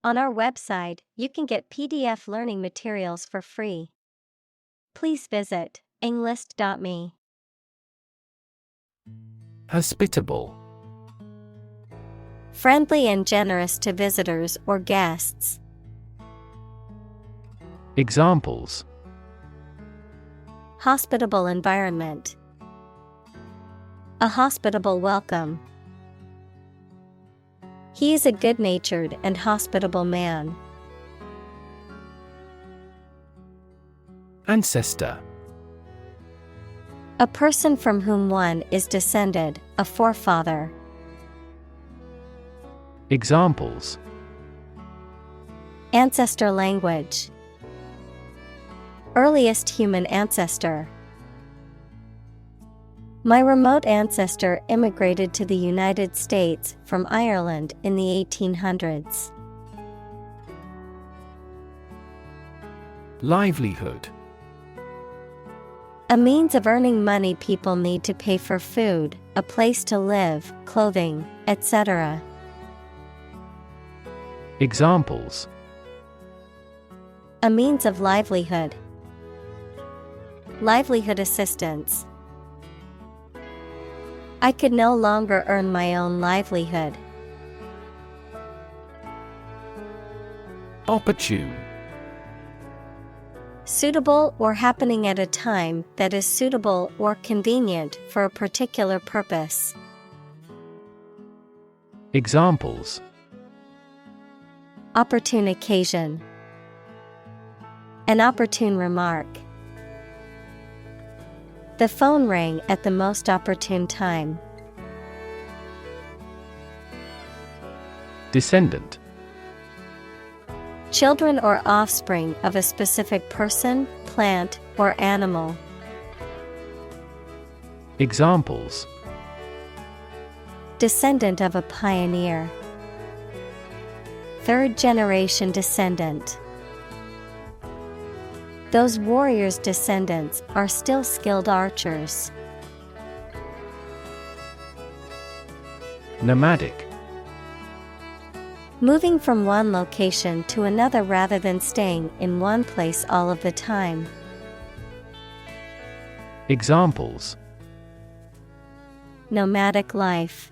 On our website, you can get PDF learning materials for free. Please visit englist.me. Hospitable. Friendly and generous to visitors or guests. Examples: Hospitable environment. A hospitable welcome. He is a good-natured and hospitable man. Ancestor. A person from whom one is descended, a forefather. Examples: Ancestor language. Earliest human ancestor. My remote ancestor immigrated to the United States from Ireland in the 1800s. Livelihood. A means of earning money people need to pay for food, a place to live, clothing, etc. Examples: A means of livelihood. Livelihood assistance. I could no longer earn my own livelihood. Opportune. Suitable or happening at a time that is suitable or convenient for a particular purpose. Examples: Opportune occasion. An opportune remark. The phone rang at the most opportune time. Descendant. Children or offspring of a specific person, plant, or animal. Examples: Descendant of a pioneer. Third generation descendant. Those warriors' descendants are still skilled archers. Nomadic. Moving from one location to another rather than staying in one place all of the time. Examples: Nomadic life.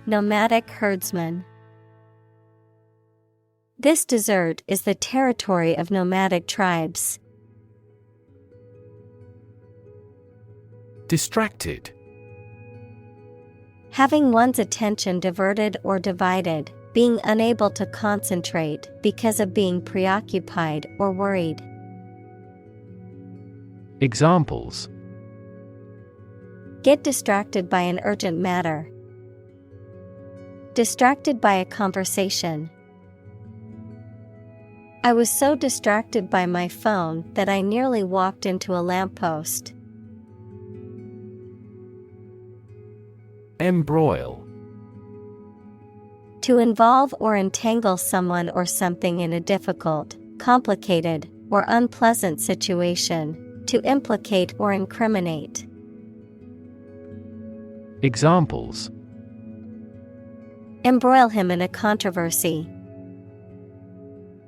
Nomadic herdsman. This desert is the territory of nomadic tribes. Distracted. Having one's attention diverted or divided, being unable to concentrate because of being preoccupied or worried. Examples: Get distracted by an urgent matter. Distracted by a conversation. I was so distracted by my phone that I nearly walked into a lamppost. Embroil. To involve or entangle someone or something in a difficult, complicated, or unpleasant situation. To implicate or incriminate. Examples: Embroil him in a controversy.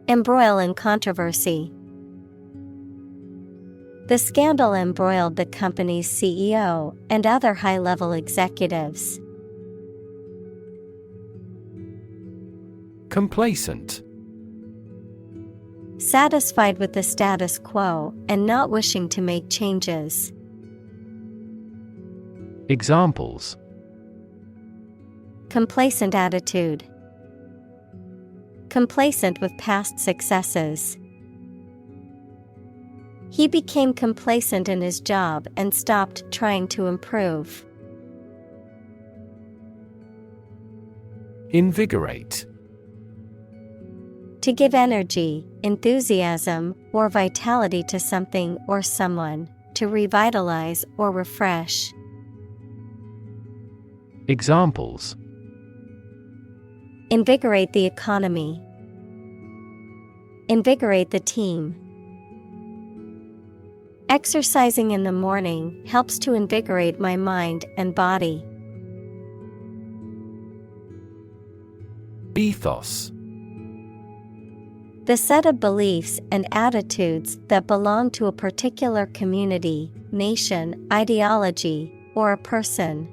Embroil in controversy. The scandal embroiled the company's CEO and other high-level executives. Complacent. Satisfied with the status quo and not wishing to make changes. Examples: Complacent attitude. Complacent with past successes. He became complacent in his job and stopped trying to improve. Invigorate. To give energy, enthusiasm, or vitality to something or someone, to revitalize or refresh. Examples: Invigorate the economy. Invigorate the team. Exercising in the morning helps to invigorate my mind and body. Ethos. The set of beliefs and attitudes that belong to a particular community, nation, ideology, or a person.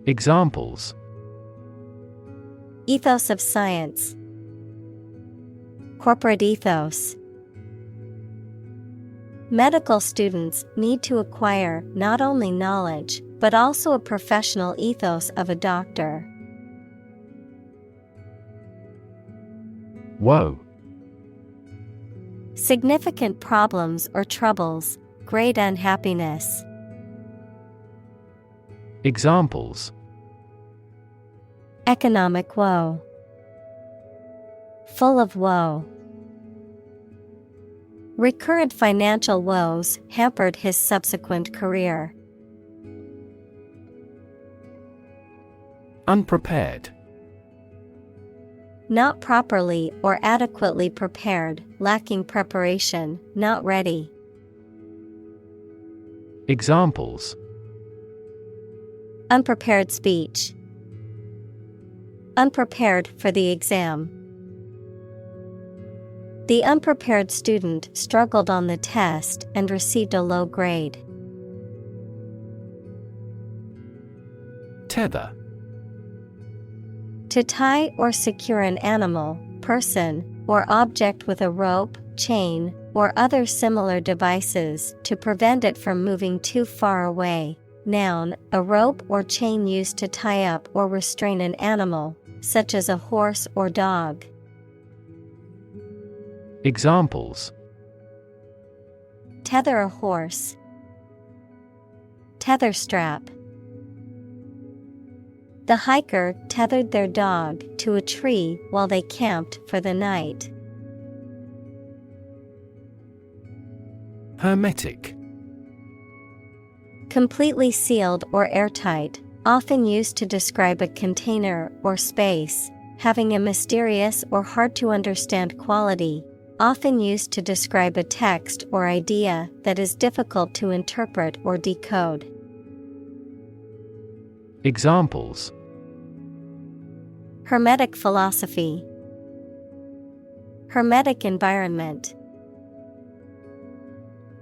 Examples: Ethos of science. Corporate ethos. Medical students need to acquire not only knowledge, but also a professional ethos of a doctor. Woe. Significant problems or troubles, great unhappiness. Examples: Economic woe. Full of woe. Recurrent financial woes hampered his subsequent career. Unprepared. Not properly or adequately prepared, lacking preparation, not ready. Examples: Unprepared speech. Unprepared for the exam. The unprepared student struggled on the test and received a low grade. Tether. To tie or secure an animal, person, or object with a rope, chain, or other similar devices to prevent it from moving too far away. Noun, a rope or chain used to tie up or restrain an animal, such as a horse or dog. Examples: Tether a horse. Tether strap. The hiker tethered their dog to a tree while they camped for the night. Hermetic. Completely sealed or airtight, often used to describe a container or space, having a mysterious or hard to understand quality, often used to describe a text or idea that is difficult to interpret or decode. Examples: Hermetic philosophy. Hermetic environment.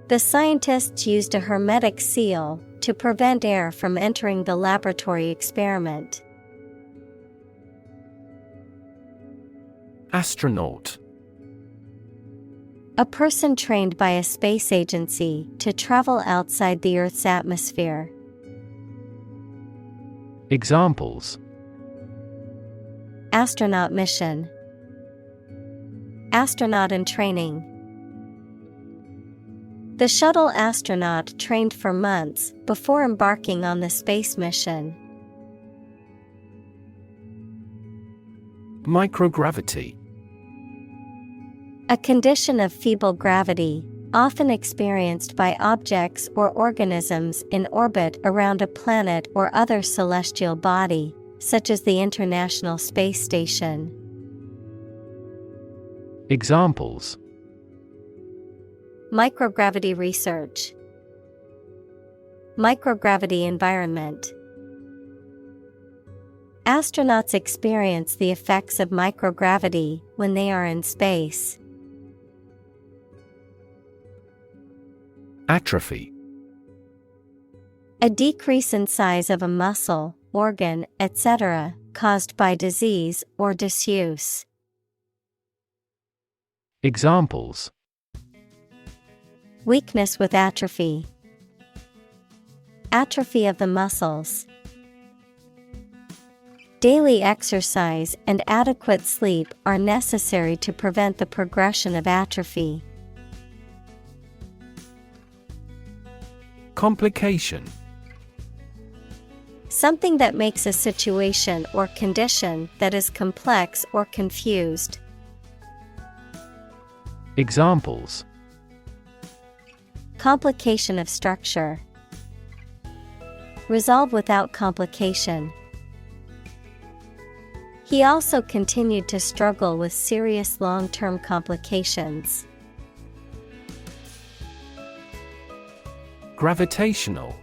The scientists used a hermetic seal to prevent air from entering the laboratory experiment. Astronaut. A person trained by a space agency to travel outside the Earth's atmosphere. Examples: Astronaut mission. Astronaut in training. The shuttle astronaut trained for months before embarking on the space mission. Microgravity. A condition of feeble gravity, often experienced by objects or organisms in orbit around a planet or other celestial body, such as the International Space Station. Examples: Microgravity research. Microgravity environment. Astronauts experience the effects of microgravity when they are in space. Atrophy. A decrease in size of a muscle, organ, etc., caused by disease or disuse. Examples: Weakness with atrophy. Atrophy of the muscles. Daily exercise and adequate sleep are necessary to prevent the progression of atrophy. Complication. Something that makes a situation or condition that is complex or confused. Examples: Complication of structure. Resolve without complication. He also continued to struggle with serious long-term complications. Gravitational.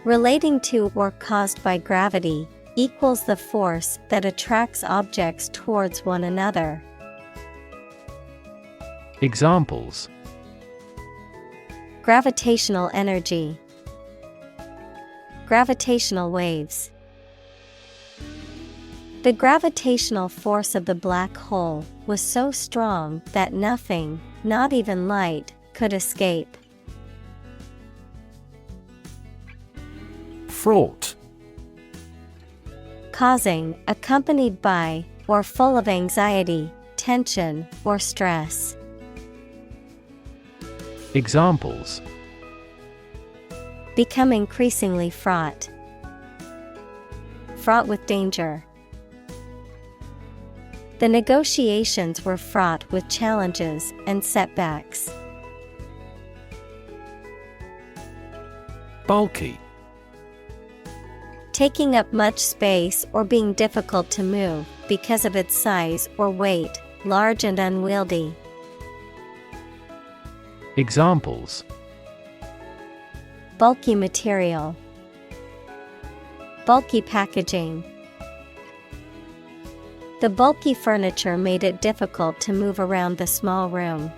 Relating to or caused by gravity, equals the force that attracts objects towards one another. Examples: Gravitational energy. Gravitational waves. The gravitational force of the black hole was so strong that nothing, not even light, could escape. Fraught. Causing, accompanied by, or full of anxiety, tension, or stress. Examples: Become increasingly fraught. Fraught with danger. The negotiations were fraught with challenges and setbacks. Bulky. Taking up much space or being difficult to move because of its size or weight, large and unwieldy. Examples: Bulky material. Bulky packaging. The bulky furniture made it difficult to move around the small room.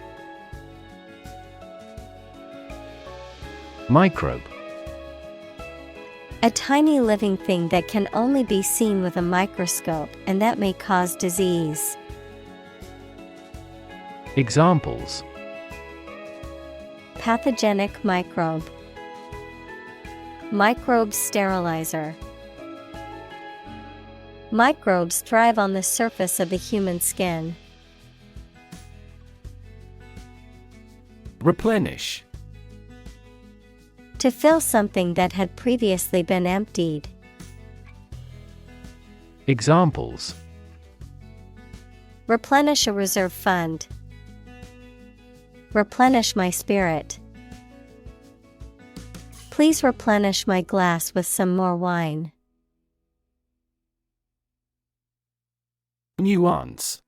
Microbe. A tiny living thing that can only be seen with a microscope and that may cause disease. Examples: Pathogenic microbe. Microbe sterilizer. Microbes thrive on the surface of the human skin. Replenish. To fill something that had previously been emptied. Examples: Replenish a reserve fund. Replenish my spirit. Please replenish my glass with some more wine. Nuance.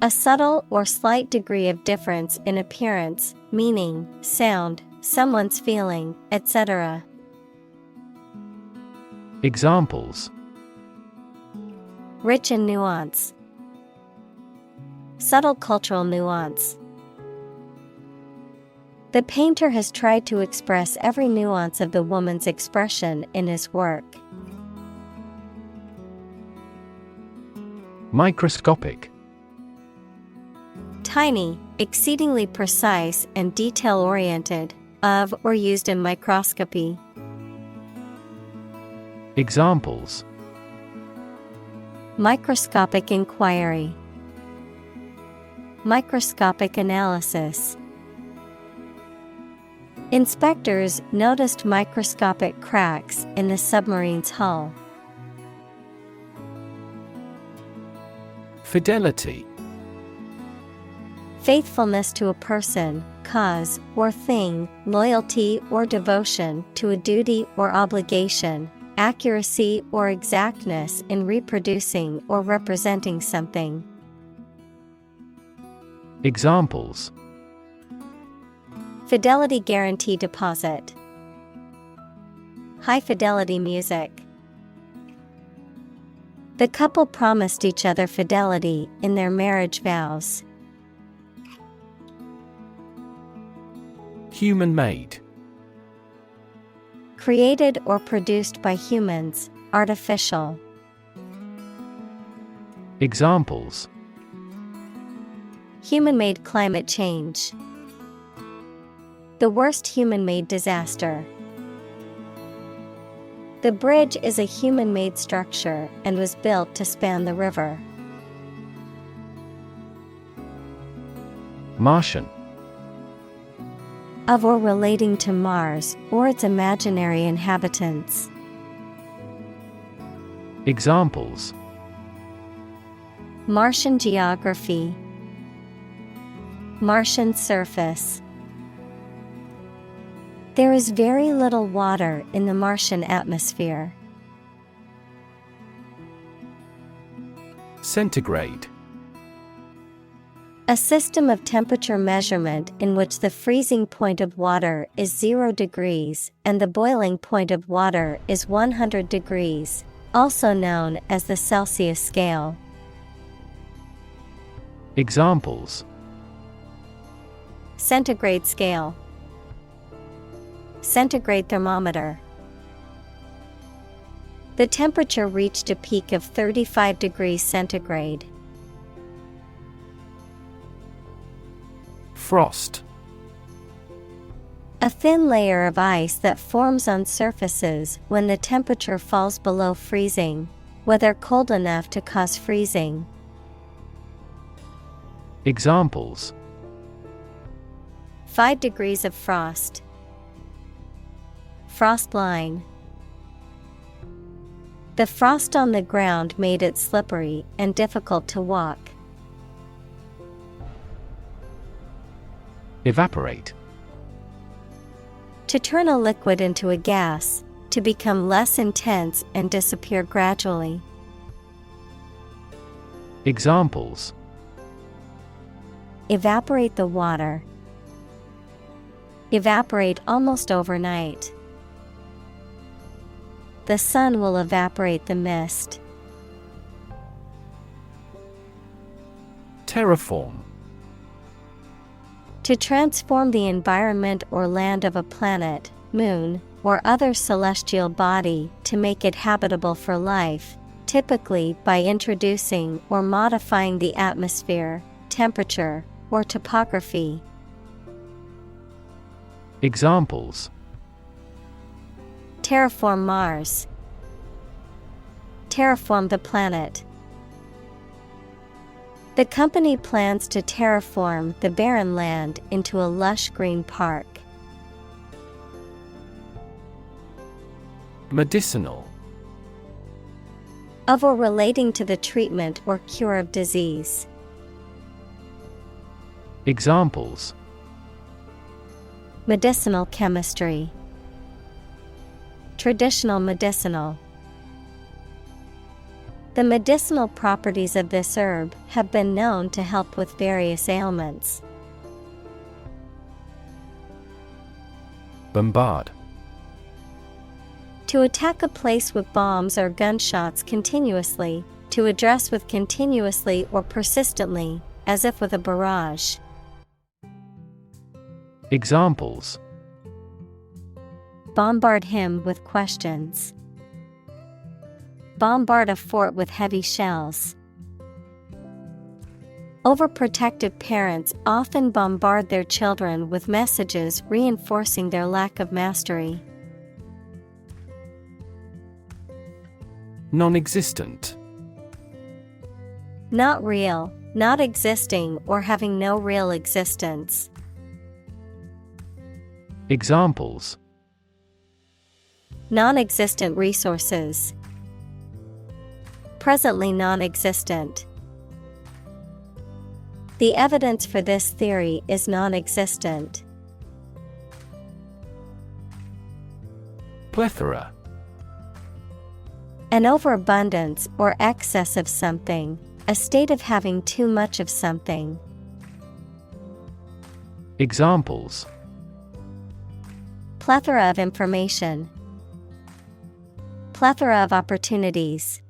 A subtle or slight degree of difference in appearance, meaning, sound, someone's feeling, etc. Examples: Rich in nuance. Subtle cultural nuance. The painter has tried to express every nuance of the woman's expression in his work. Microscopic. Tiny, exceedingly precise and detail-oriented, of or used in microscopy. Examples: Microscopic inquiry. Microscopic analysis. Inspectors noticed microscopic cracks in the submarine's hull. Fidelity. Faithfulness to a person, cause, or thing, loyalty or devotion to a duty or obligation, accuracy or exactness in reproducing or representing something. Examples: Fidelity guarantee deposit. High fidelity music. The couple promised each other fidelity in their marriage vows. Human-made. Created or produced by humans, artificial. Examples: Human-made climate change. The worst human-made disaster. The bridge is a human-made structure and was built to span the river. Martian. Of or relating to Mars or its imaginary inhabitants. Examples: Martian geography. Martian surface. There is very little water in the Martian atmosphere. Centigrade. A system of temperature measurement in which the freezing point of water is 0 degrees and the boiling point of water is 100 degrees, also known as the Celsius scale. Examples: Centigrade scale, centigrade thermometer. The temperature reached a peak of 35 degrees centigrade. Frost. A thin layer of ice that forms on surfaces when the temperature falls below freezing, whether cold enough to cause freezing. Examples: 5 degrees of frost. Frost line. The frost on the ground made it slippery and difficult to walk. Evaporate. To turn a liquid into a gas, to become less intense and disappear gradually. Examples: Evaporate the water. Evaporate almost overnight. The sun will evaporate the mist. Terraform. To transform the environment or land of a planet, moon, or other celestial body to make it habitable for life, typically by introducing or modifying the atmosphere, temperature, or topography. Examples: Terraform Mars. Terraform the planet. The company plans to terraform the barren land into a lush green park. Medicinal. Of or relating to the treatment or cure of disease. Examples: Medicinal chemistry. Traditional medicinal. The medicinal properties of this herb have been known to help with various ailments. Bombard. To attack a place with bombs or gunshots continuously, to address with continuously or persistently, as if with a barrage. Examples: Bombard him with questions. Bombard a fort with heavy shells. Overprotective parents often bombard their children with messages reinforcing their lack of mastery. Non-existent. Not real, not existing or having no real existence. Examples: Non-existent resources. Presently non-existent. The evidence for this theory is non-existent. Plethora. An overabundance or excess of something, a state of having too much of something. Examples: Plethora of information. Plethora of opportunities.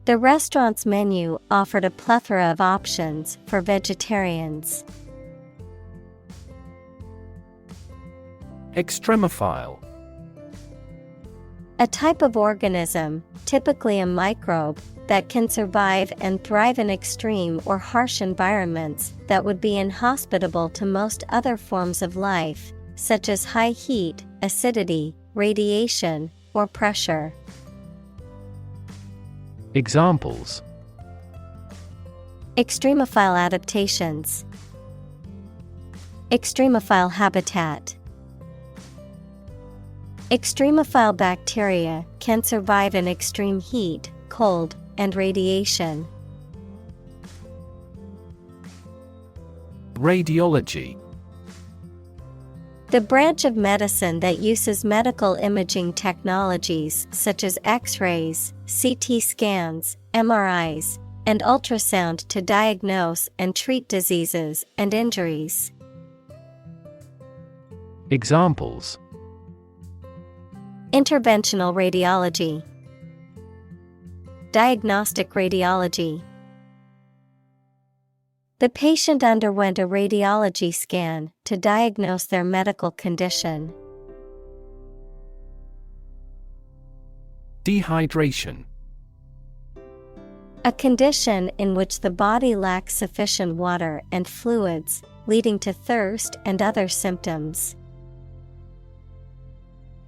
The restaurant's menu offered a plethora of options for vegetarians. Extremophile. A type of organism, typically a microbe, that can survive and thrive in extreme or harsh environments that would be inhospitable to most other forms of life, such as high heat, acidity, radiation, or pressure. Examples: Extremophile adaptations. Extremophile habitat. Extremophile bacteria can survive in extreme heat, cold, and radiation. Radiology. The branch of medicine that uses medical imaging technologies such as X-rays, CT scans, MRIs, and ultrasound to diagnose and treat diseases and injuries. Examples: Interventional radiology, diagnostic radiology. The patient underwent a radiology scan to diagnose their medical condition. Dehydration. A condition in which the body lacks sufficient water and fluids, leading to thirst and other symptoms.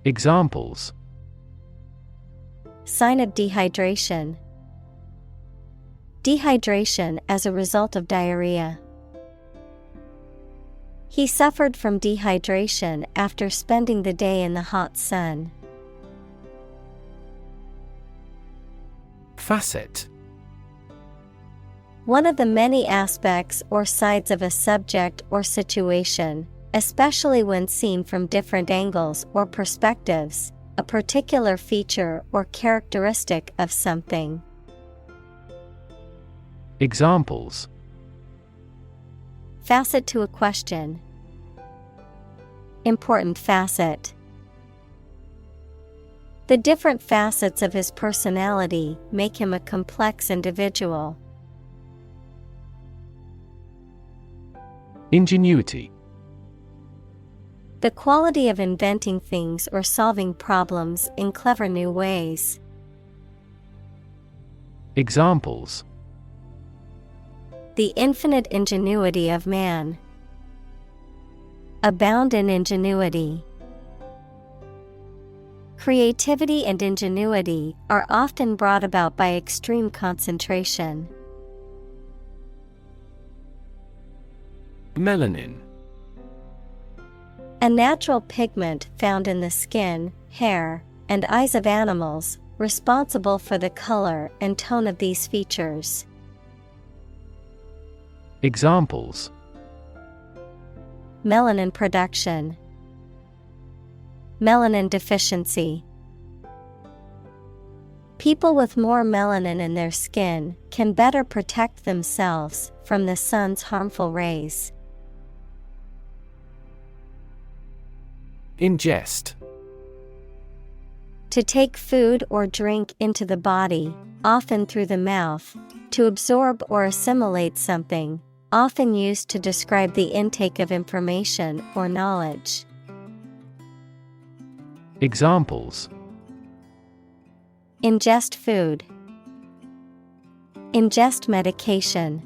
Examples: Sign of dehydration. Dehydration as a result of diarrhea. He suffered from dehydration after spending the day in the hot sun. Facet. One of the many aspects or sides of a subject or situation, especially when seen from different angles or perspectives, a particular feature or characteristic of something. Examples: Facet to a question. Important facet. The different facets of his personality make him a complex individual. Ingenuity. The quality of inventing things or solving problems in clever new ways. Examples: The infinite ingenuity of man. Abound in ingenuity. Creativity and ingenuity are often brought about by extreme concentration. Melanin. A natural pigment found in the skin, hair, and eyes of animals, responsible for the color and tone of these features. Examples: Melanin production. Melanin deficiency. People with more melanin in their skin can better protect themselves from the sun's harmful rays. Ingest. To take food or drink into the body, often through the mouth, to absorb or assimilate something, often used to describe the intake of information or knowledge. Examples: Ingest food. Ingest medication.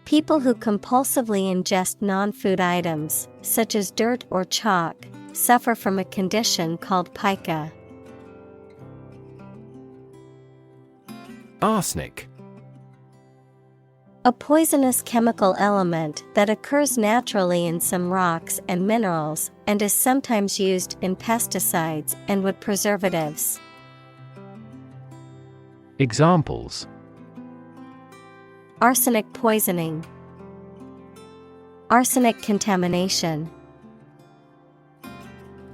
People who compulsively ingest non-food items, such as dirt or chalk, suffer from a condition called pica. Arsenic. A poisonous chemical element that occurs naturally in some rocks and minerals and is sometimes used in pesticides and wood preservatives. Examples: Arsenic poisoning. Arsenic contamination.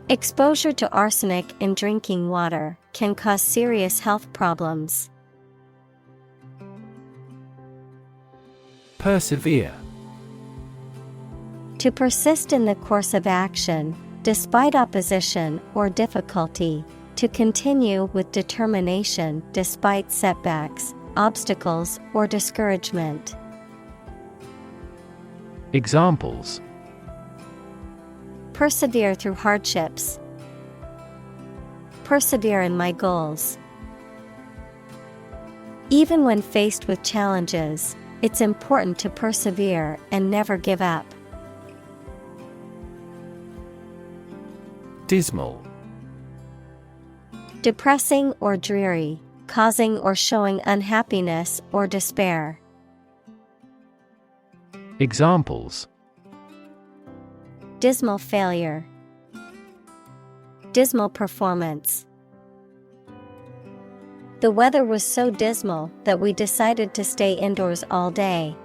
Exposure to arsenic in drinking water can cause serious health problems. Persevere. To persist in the course of action, despite opposition or difficulty, to continue with determination despite setbacks, obstacles, or discouragement. Examples: Persevere through hardships. Persevere in my goals. Even when faced with challenges, it's important to persevere and never give up. Dismal. Depressing or dreary, causing or showing unhappiness or despair. Examples: Dismal failure. Dismal performance. The weather was so dismal that we decided to stay indoors all day.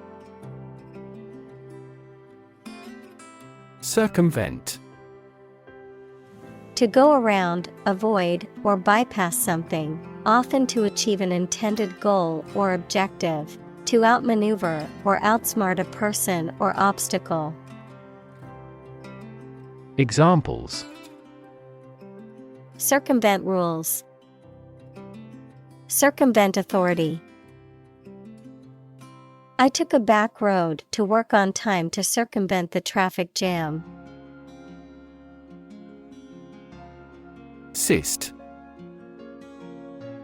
Circumvent. To go around, avoid, or bypass something, often to achieve an intended goal or objective, to outmaneuver or outsmart a person or obstacle. Examples: Circumvent rules. Circumvent authority. I took a back road to work on time to circumvent the traffic jam. Cyst.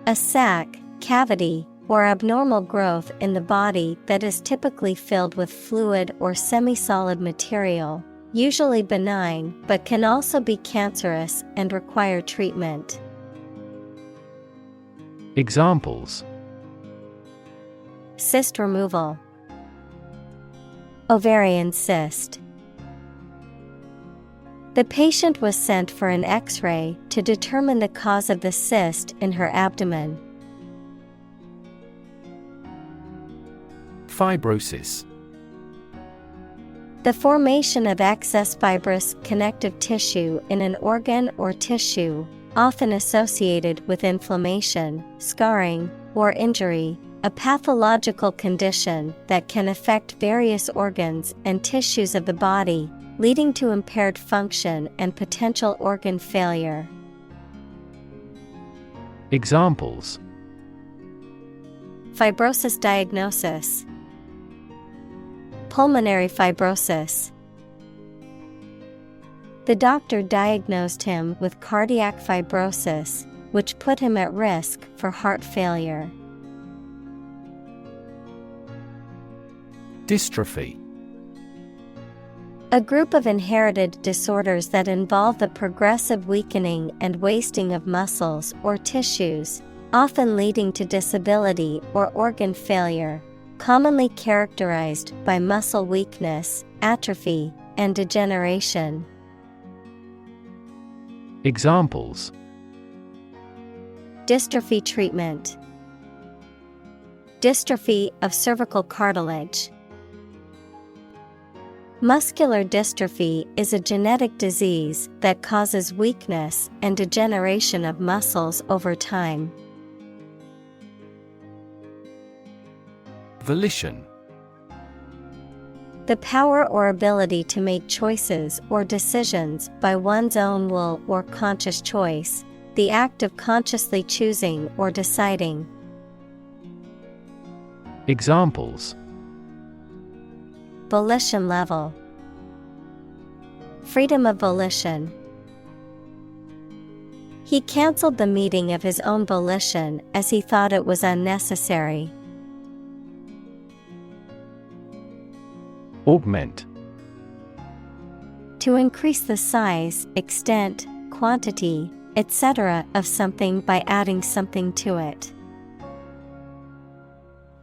A sac, cavity, or abnormal growth in the body that is typically filled with fluid or semi-solid material, usually benign but can also be cancerous and require treatment. Examples: Cyst removal. Ovarian cyst. The patient was sent for an X-ray to determine the cause of the cyst in her abdomen. Fibrosis. The formation of excess fibrous connective tissue in an organ or tissue, often associated with inflammation, scarring, or injury, a pathological condition that can affect various organs and tissues of the body, leading to impaired function and potential organ failure. Examples: Fibrosis diagnosis. Pulmonary fibrosis. The doctor diagnosed him with cardiac fibrosis, which put him at risk for heart failure. Dystrophy. A group of inherited disorders that involve the progressive weakening and wasting of muscles or tissues, often leading to disability or organ failure, commonly characterized by muscle weakness, atrophy, and degeneration. Examples: Dystrophy treatment. Dystrophy of cervical cartilage. Muscular dystrophy is a genetic disease that causes weakness and degeneration of muscles over time. Volition. The power or ability to make choices or decisions by one's own will or conscious choice, the act of consciously choosing or deciding. Examples: Volition level. Freedom of volition. He canceled the meeting of his own volition as he thought it was unnecessary. Augment. To increase the size, extent, quantity, etc. of something by adding something to it.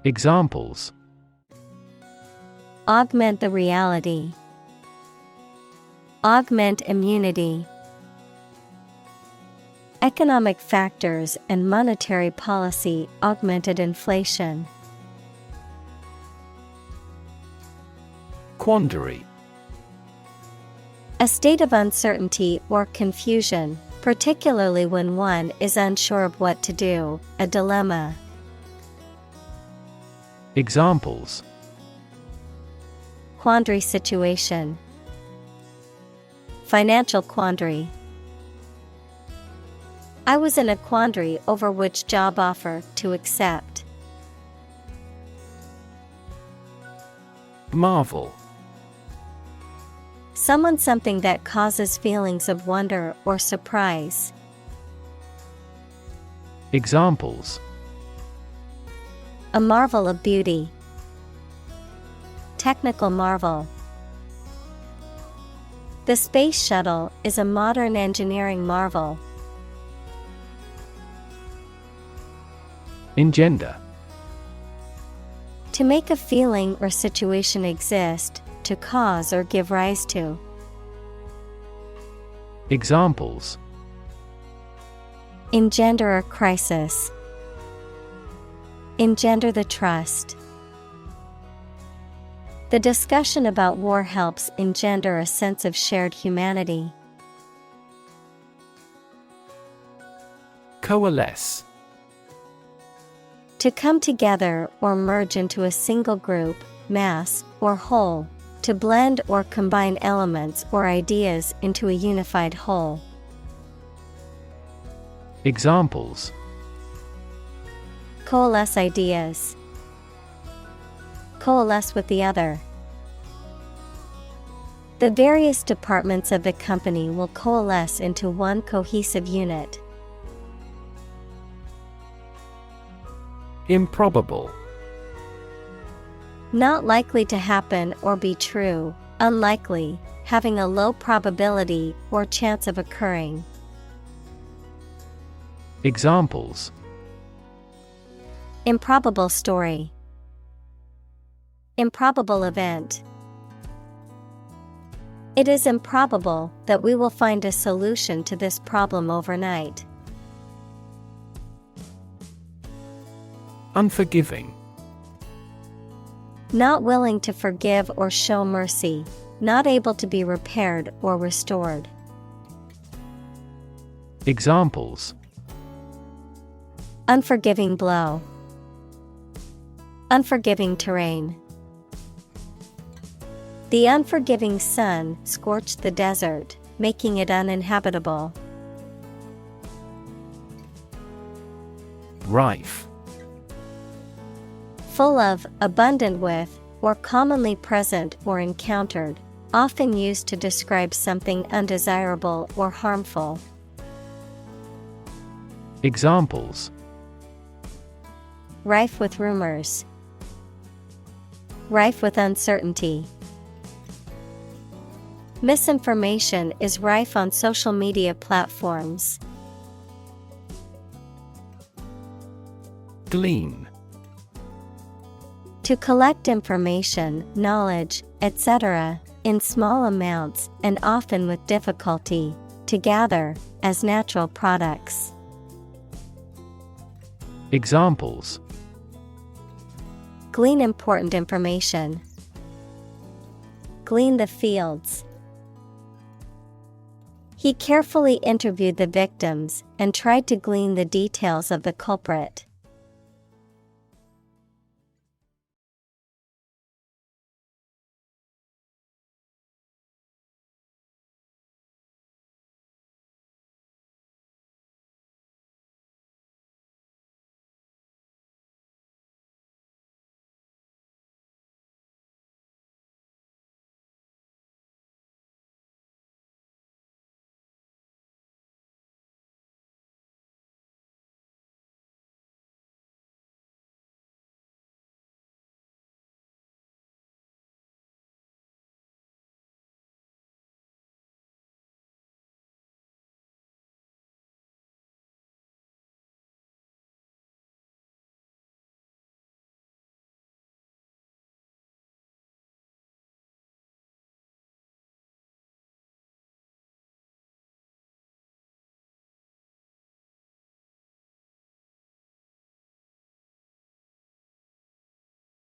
Examples: Augment the reality. Augment immunity. Economic factors and monetary policy augmented inflation. Quandary. A state of uncertainty or confusion, particularly when one is unsure of what to do, a dilemma. Examples: Quandary situation. Financial quandary. I was in a quandary over which job offer to accept. Marvel. Someone something that causes feelings of wonder or surprise. Examples: A marvel of beauty. Technical marvel. The space shuttle is a modern engineering marvel. Engender. To make a feeling or situation exist, to cause or give rise to. Examples: Engender a crisis. Engender the trust. The discussion about war helps engender a sense of shared humanity. Coalesce. To come together or merge into a single group, mass, or whole. To blend or combine elements or ideas into a unified whole. Examples: Coalesce ideas. Coalesce with the other. The various departments of the company will coalesce into one cohesive unit. Improbable. Not likely to happen or be true, unlikely, having a low probability or chance of occurring. Examples: Improbable story. Improbable event. It is improbable that we will find a solution to this problem overnight. Unforgiving. Not willing to forgive or show mercy, not able to be repaired or restored. Examples: Unforgiving blow. Unforgiving terrain. The unforgiving sun scorched the desert, making it uninhabitable. Rife. Full of, abundant with, or commonly present or encountered, often used to describe something undesirable or harmful. Examples: Rife with rumors. Rife with uncertainty. Misinformation is rife on social media platforms. Glean. To collect information, knowledge, etc., in small amounts and often with difficulty, to gather, as natural products. Examples: Glean important information. Glean the fields. He carefully interviewed the victims and tried to glean the details of the culprit.